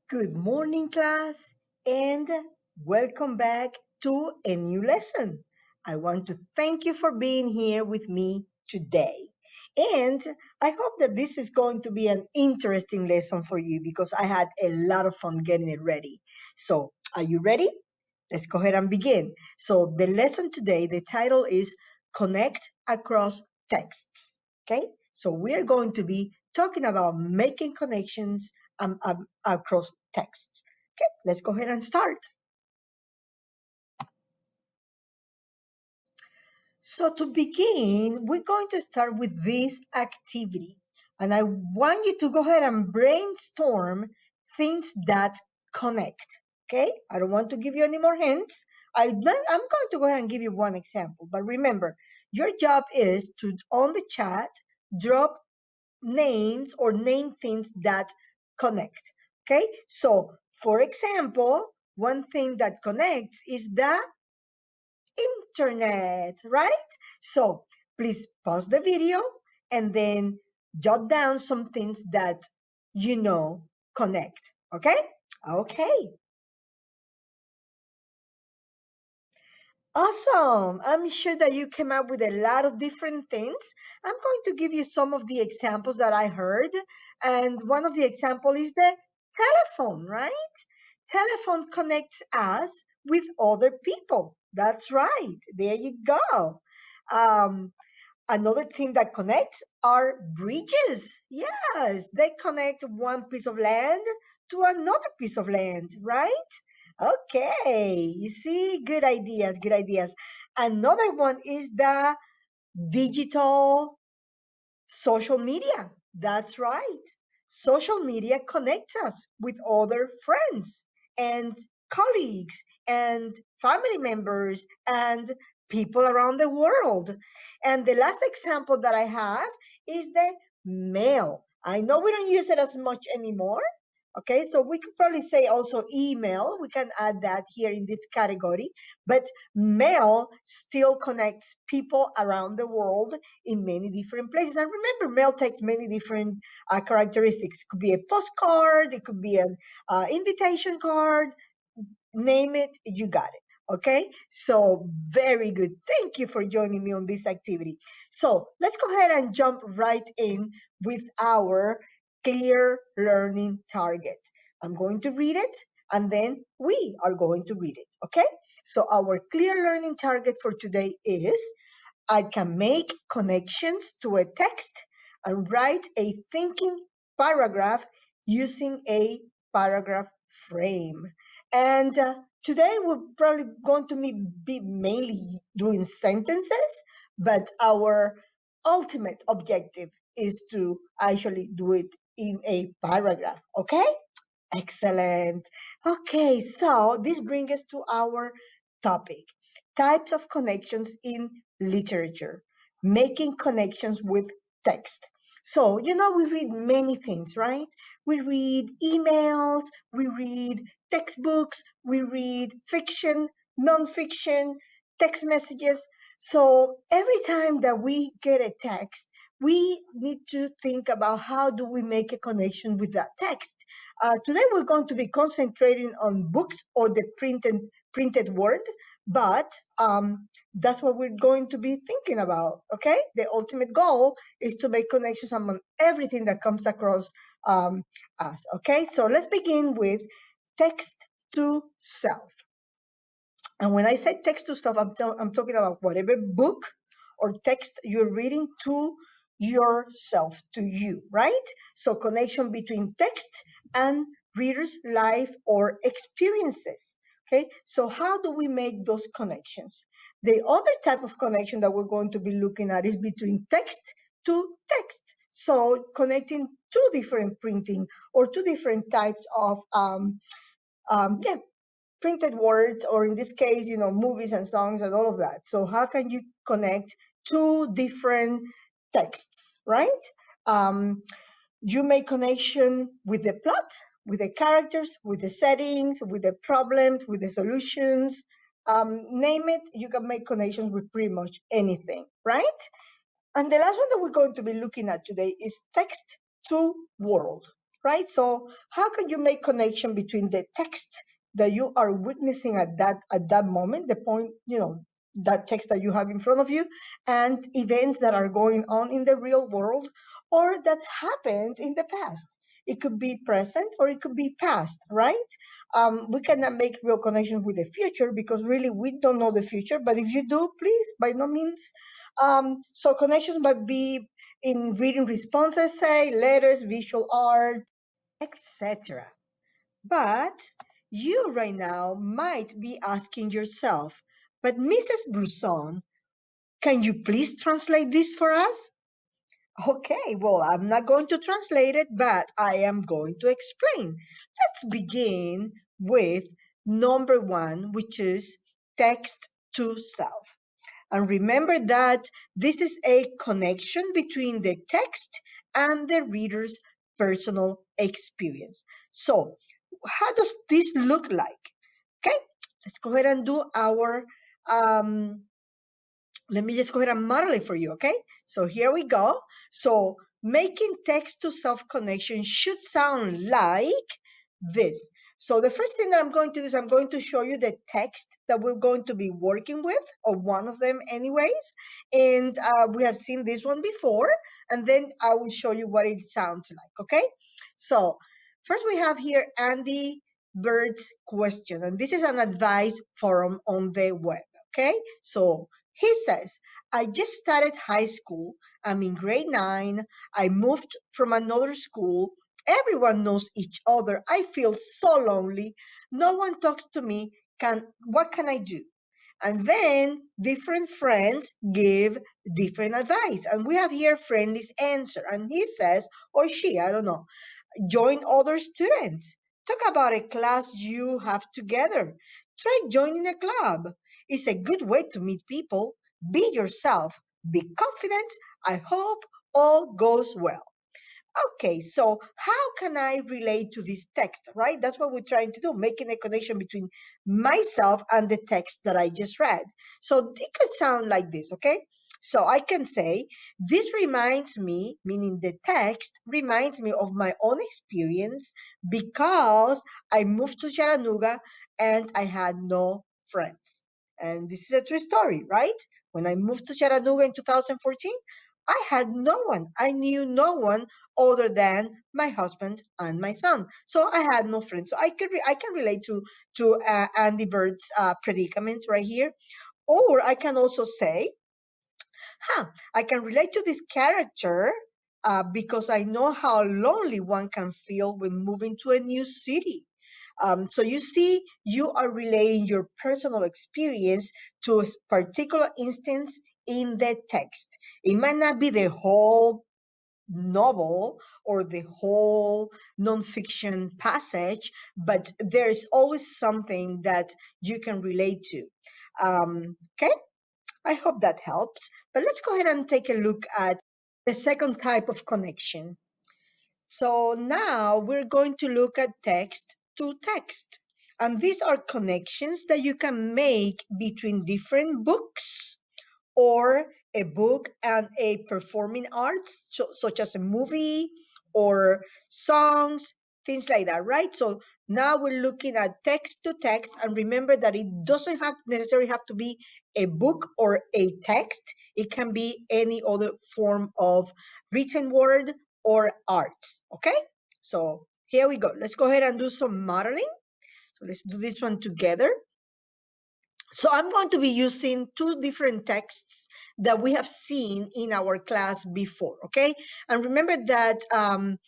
Good morning, class, and welcome back to a new lesson. I want to thank you for being here with me today. And I hope that this is going to be an interesting lesson for you because I had a lot of fun getting it ready. So, are you ready? Let's go ahead and begin. So, the lesson today, the title is Connect Across Texts. Okay? So, we're going to be talking about making connections across texts. Okay, let's go ahead and start. So to begin, we're going to start with this activity. And I want you to go ahead and brainstorm things that connect. Okay, I don't want to give you any more hints. I'm going to go ahead and give you one example. But remember, your job is to, on the chat, drop names or name things that connect. Okay, so for example, one thing that connects is the internet, right? So please pause the video and then jot down some things that you know connect. Okay? Okay. Awesome. I'm sure that you came up with a lot of different things. I'm going to give you some of the examples that I heard. And one of the example is the telephone, right? Telephone connects us with other people. That's right. There you go. Um, Another thing that connects are bridges. Yes, they connect one piece of land to another piece of land, right? Okay, you see, good ideas, good ideas. Another one is the digital social media. That's right. Social media connects us with other friends and colleagues and family members and people around the world. And the last example that I have is the mail. I know we don't use it as much anymore, okay, so we could probably say also email. We can add that here in this category. But mail still connects people around the world in many different places. And remember, mail takes many different characteristics. It could be a postcard, it could be an invitation card, name it, you got it. Okay, so very good. Thank you for joining me on this activity. So let's go ahead and jump right in with our clear learning target. I'm going to read it and then we are going to read it. Okay, so our clear learning target for today is I can make connections to a text and write a thinking paragraph using a paragraph frame. And today we're probably going to be mainly doing sentences, but our ultimate objective is to actually do it in a paragraph. Okay? Excellent. Okay, so this brings us to our topic, types of connections in literature, making connections with text. So, we read many things, right? We read emails, we read textbooks, we read fiction, nonfiction, text messages. So, every time that we get a text, we need to think about how do we make a connection with that text. Today we're going to be concentrating on books or the printed word, but that's what we're going to be thinking about. Okay, the ultimate goal is to make connections among everything that comes across us. Okay, so let's begin with text to self. And when I say text to self, I'm talking about whatever book or text you're reading to yourself, to you, right? So connection between text and reader's life or experiences. Okay, so how do we make those connections? The other type of connection that we're going to be looking at is between text to text. So connecting two different printing or two different types of yeah, printed words, or in this case, movies and songs and all of that. So how can you connect two different texts, right? Um, you make connection with the plot, with the characters, with the settings, with the problems, with the solutions. Name it, you can make connections with pretty much anything, right? And the last one that we're going to be looking at today is text to world, right? So how can you make connection between the text that you are witnessing at that moment, the point, that text that you have in front of you, and events that are going on in the real world or that happened in the past. It could be present or it could be past, right? We cannot make real connections with the future because really we don't know the future. But if you do, please, by no means. So connections might be in reading responses, say letters, visual art, etc. But you right now might be asking yourself, but Mrs. Brusson, can you please translate this for us? Okay, well, I'm not going to translate it, but I am going to explain. Let's begin with number one, which is text to self. And remember that this is a connection between the text and the reader's personal experience. So, how does this look like? Okay, let's go ahead and do our um, let me just go ahead and model it for you, okay? So here we go. So making text to self connection should sound like this. So the first thing that I'm going to do is I'm going to show you the text that we're going to be working with, or one of them anyways. And we have seen this one before, and then I will show you what it sounds like, okay? So first we have here Andy Bird's question, and this is an advice forum on the web, okay? So he says, I just started high school. I'm in grade 9. I moved from another school. Everyone knows each other. I feel so lonely. No one talks to me. What can I do? And then different friends give different advice. And we have here friendly's answer. And he says, or she, I don't know, join other students. Talk about a class you have together. Try joining a club. It's a good way to meet people. Be yourself. Be confident. I hope all goes well. Okay, so how can I relate to this text, right? That's what we're trying to do, making a connection between myself and the text that I just read. So it could sound like this, okay? So I can say, this reminds me, meaning the text reminds me of my own experience because I moved to Chattanooga and I had no friends. And this is a true story, right? When I moved to Chattanooga in 2014, I had no one. I knew no one other than my husband and my son. So I had no friends. So I can relate to Andy Bird's predicament right here. Or I can also say, I can relate to this character because I know how lonely one can feel when moving to a new city. So you see, you are relating your personal experience to a particular instance in the text. It might not be the whole novel or the whole nonfiction passage, but there's always something that you can relate to. Okay, I hope that helps. But let's go ahead and take a look at the second type of connection. So now we're going to look at text to text. And these are connections that you can make between different books or a book and a performing arts, such as a movie or songs, things like that, right? So now we're looking at text to text, and remember that it doesn't have necessarily have to be a book or a text. It can be any other form of written word or arts. Okay, so here we go. Let's go ahead and do some modeling. So let's do this one together. So I'm going to be using two different texts that we have seen in our class before, okay? And remember that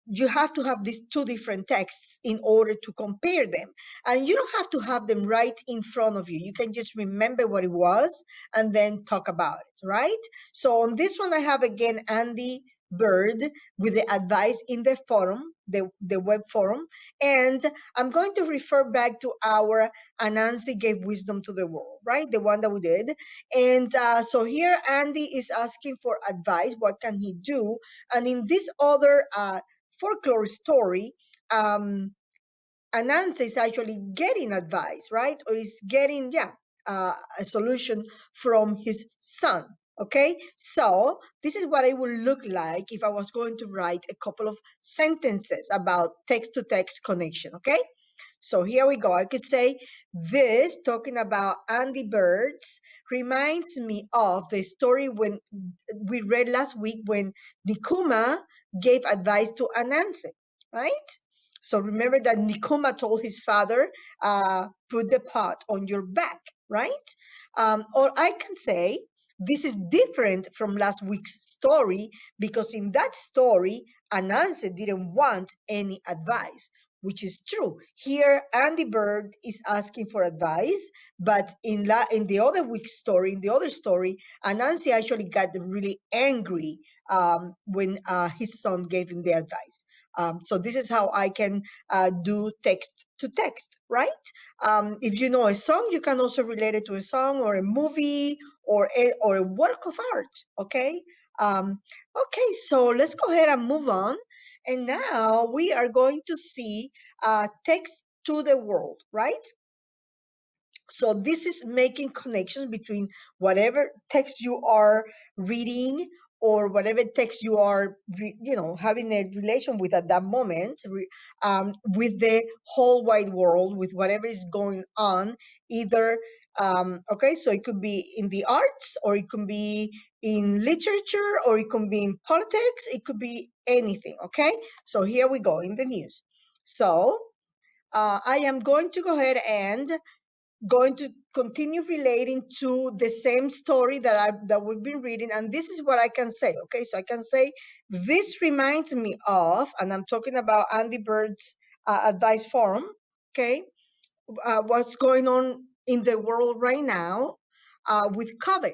you have to have these two different texts in order to compare them. And you don't have to have them right in front of you. You can just remember what it was and then talk about it, right? So on this one, I have again Andy Bird with the advice in the forum, the web forum. And I'm going to refer back to our Anansi gave wisdom to the world, right? The one that we did. And so here Andy is asking for advice. What can he do? And in this other folklore story, Anansi is actually getting advice, right? Or is getting, a solution from his son. Okay, so this is what it would look like if I was going to write a couple of sentences about text to text connection. Okay, so here we go. I could say this, talking about Andy Birds, reminds me of the story when we read last week when Nikuma gave advice to Anansi, right? So remember that Nikuma told his father, put the pot on your back, right? Or I can say, this is different from last week's story because in that story, Anansi didn't want any advice, which is true. Here, Andy Bird is asking for advice, but in the other week's story, in the other story, Anansi actually got really angry when his son gave him the advice. So this is how I can do text to text, right? If you know a song, you can also relate it to a song or a movie or a work of art. Okay. Okay. So let's go ahead and move on. And now we are going to see text to the world, right? So this is making connections between whatever text you are reading or whatever text you are, having a relation with at that moment, with the whole wide world, with whatever is going on, either, okay, so it could be in the arts, or it could be in literature, or it could be in politics, it could be anything, okay? So here we go in the news. So I am going to go ahead and going to continue relating to the same story that we've been reading, and this is what I can say. Okay, so I can say this reminds me of, and I'm talking about Andy Bird's advice forum. Okay, what's going on in the world right now with COVID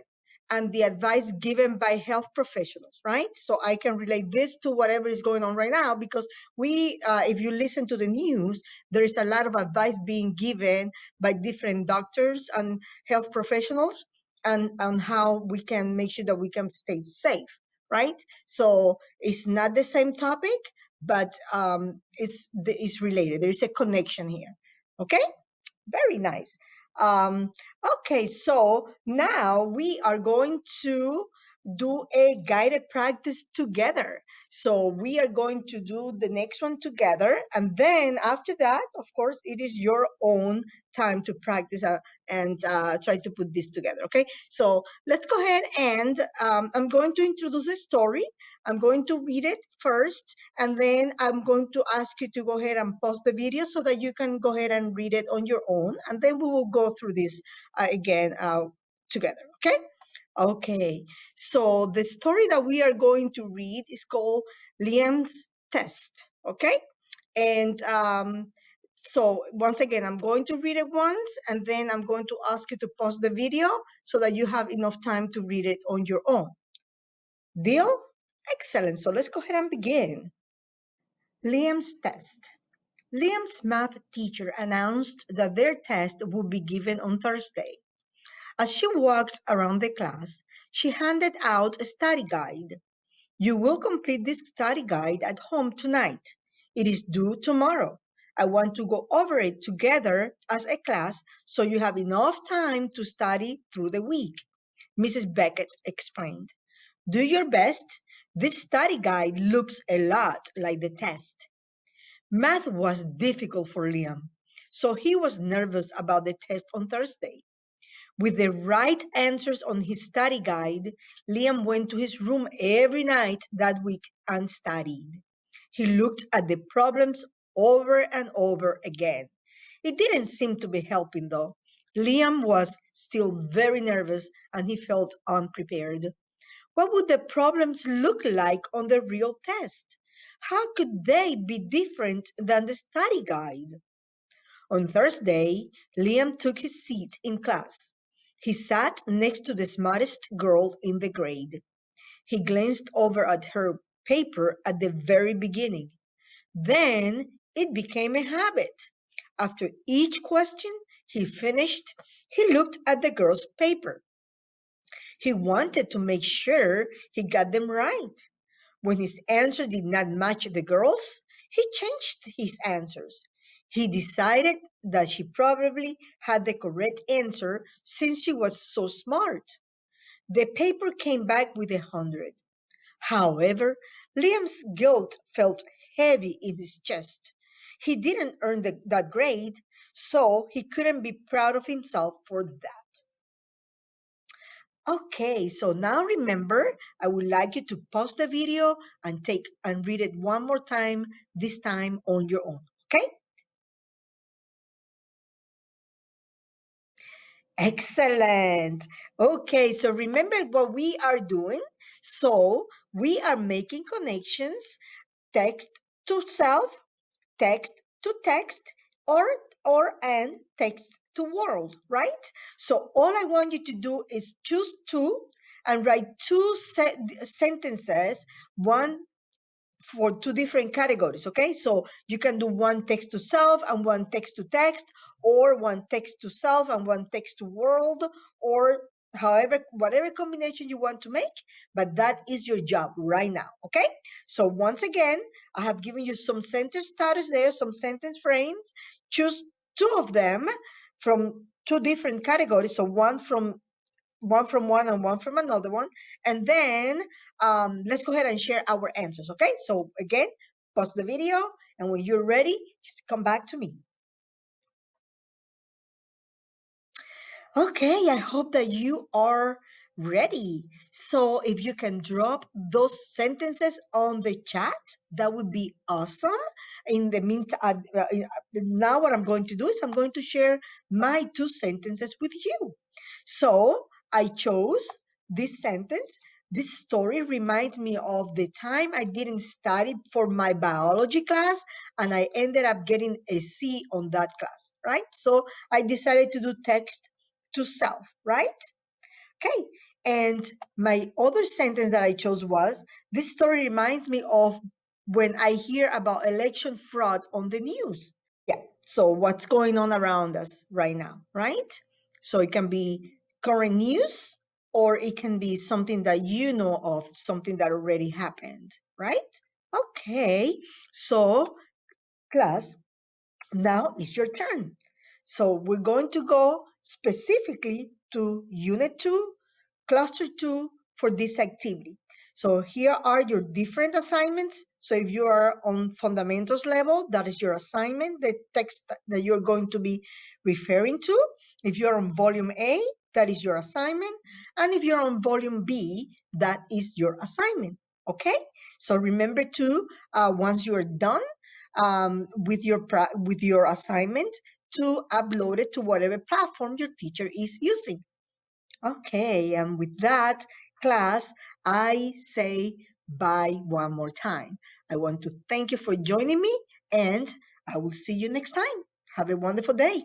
and the advice given by health professionals, right? So I can relate this to whatever is going on right now because if you listen to the news, there is a lot of advice being given by different doctors and health professionals and on how we can make sure that we can stay safe, right? So it's not the same topic, but it's related. There is a connection here. Okay. Very nice. Um, okay, so now we are going to do a guided practice together. So we are going to do the next one together. And then after that, of course, it is your own time to practice and try to put this together. Okay, so let's go ahead and I'm going to introduce a story. I'm going to read it first, and then I'm going to ask you to go ahead and pause the video so that you can go ahead and read it on your own. And then we will go through this again together. Okay? Okay. So the story that we are going to read is called Liam's Test. Okay? And so once again, I'm going to read it once, and then I'm going to ask you to pause the video so that you have enough time to read it on your own. Deal? Excellent. So let's go ahead and begin. Liam's test. Liam's math teacher announced that their test would be given on Thursday. As she walked around the class, she handed out a study guide. You will complete this study guide at home tonight. It is due tomorrow. I want to go over it together as a class so you have enough time to study through the week, Mrs. Beckett explained. Do your best. This study guide looks a lot like the test. Math was difficult for Liam, so he was nervous about the test on Thursday. With the right answers on his study guide, Liam went to his room every night that week and studied. He looked at the problems over and over again. It didn't seem to be helping though. Liam was still very nervous and he felt unprepared. What would the problems look like on the real test? How could they be different than the study guide? On Thursday, Liam took his seat in class. He sat next to the smartest girl in the grade. He glanced over at her paper at the very beginning. Then it became a habit. After each question he finished, he looked at the girl's paper. He wanted to make sure he got them right. When his answer did not match the girl's, he changed his answers. He decided that she probably had the correct answer since she was so smart. The paper came back with 100. However, Liam's guilt felt heavy in his chest. He didn't earn that grade, so he couldn't be proud of himself for that. Okay, so now remember, I would like you to pause the video and take and read it one more time, this time on your own. Okay? Excellent. Okay, so remember what we are doing. So we are making connections, text to self, text to text, or and text to world, right? So all I want you to do is choose two and write two sentences, one for two different categories. Okay, so you can do one text to self and one text to text, or one text to self and one text to world, or however, whatever combination you want to make, but that is your job right now. Okay, so once again, I have given you some sentence starters there, some sentence frames. Choose two of them from two different categories, so one from one and one from another one. And then let's go ahead and share our answers. Okay, so again, pause the video, and when you're ready, just come back to me. Okay, I hope that you are ready. So if you can drop those sentences on the chat, that would be awesome. In the meantime, now what I'm going to do is I'm going to share my two sentences with you. So I chose this sentence. This story reminds me of the time I didn't study for my biology class and I ended up getting a C on that class, right? So I decided to do text to self, right? Okay. And my other sentence that I chose was, this story reminds me of when I hear about election fraud on the news. Yeah. So what's going on around us right now, right? So it can be current news or it can be something that you know of, something that already happened, right? Okay. So class, now it's your turn. So we're going to go specifically to Unit 2, Cluster 2 for this activity. So here are your different assignments. So if you are on fundamentals level, that is your assignment, the text that you're going to be referring to. If you're on volume A, that is your assignment. And if you're on volume B, that is your assignment. Okay? So remember to, once you're done, with your assignment, to upload it to whatever platform your teacher is using. Okay, and with that, class, I say bye one more time. I want to thank you for joining me, and I will see you next time. Have a wonderful day.